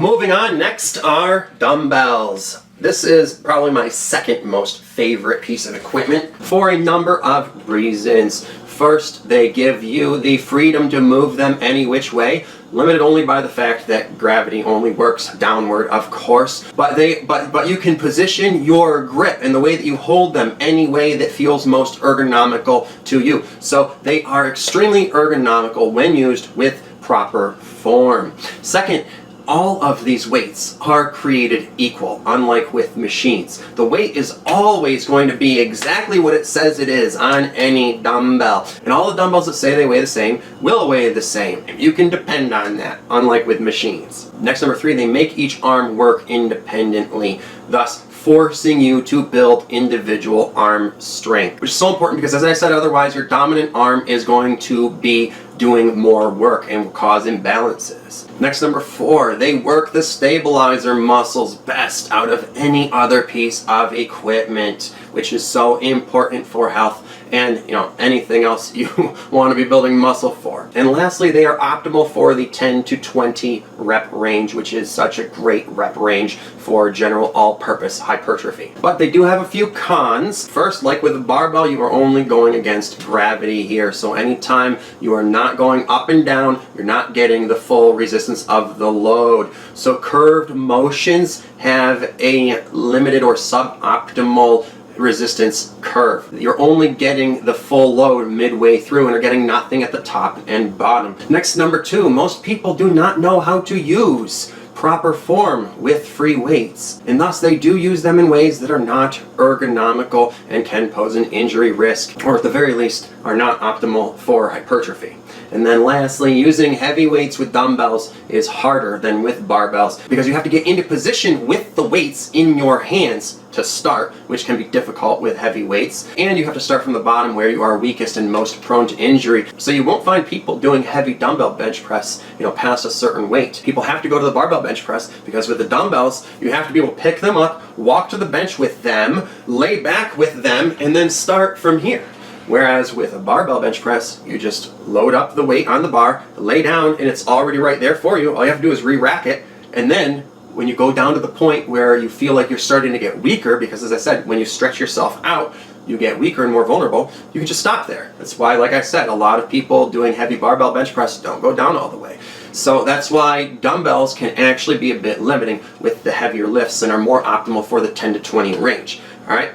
Moving on, next are dumbbells. This is probably my second most favorite piece of equipment for a number of reasons. First, they give you the freedom to move them any which way, limited only by the fact that gravity only works downward, of course. But you can position your grip and the way that you hold them any way that feels most ergonomical to you. So they are extremely ergonomical when used with proper form. Second, all of these weights are created equal, unlike with machines. The weight is always going to be exactly what it says it is on any dumbbell. And all the dumbbells that say they weigh the same will weigh the same. You can depend on that, unlike with machines. Next, number 3, they make each arm work independently, thus forcing you to build individual arm strength, which is so important because, as I said, otherwise your dominant arm is going to be doing more work and will cause imbalances. Next, number 4, they work the stabilizer muscles best out of any other piece of equipment, which is so important for health and anything else you want to be building muscle for. And lastly, they are optimal for the 10 to 20 rep range, which is such a great rep range for general all-purpose hypertrophy. But they do have a few cons. First, like with a barbell, you are only going against gravity here. So anytime you are not going up and down, you're not getting the full resistance of the load. So curved motions have a limited or suboptimal resistance curve. You're only getting the full load midway through and are getting nothing at the top and bottom. Next, number 2, most people do not know how to use proper form with free weights, and thus they do use them in ways that are not ergonomical and can pose an injury risk, or at the very least are not optimal for hypertrophy. And then lastly, using heavy weights with dumbbells is harder than with barbells because you have to get into position with the weights in your hands to start, which can be difficult with heavy weights. And you have to start from the bottom where you are weakest and most prone to injury. So you won't find people doing heavy dumbbell bench press, past a certain weight. People have to go to the barbell bench press because with the dumbbells, you have to be able to pick them up, walk to the bench with them, lay back with them, and then start from here. Whereas with a barbell bench press, you just load up the weight on the bar, lay down, and it's already right there for you. All you have to do is re-rack it, and then when you go down to the point where you feel like you're starting to get weaker, because as I said, when you stretch yourself out, you get weaker and more vulnerable, you can just stop there. That's why, like I said, a lot of people doing heavy barbell bench press don't go down all the way. So that's why dumbbells can actually be a bit limiting with the heavier lifts and are more optimal for the 10 to 20 range. All right.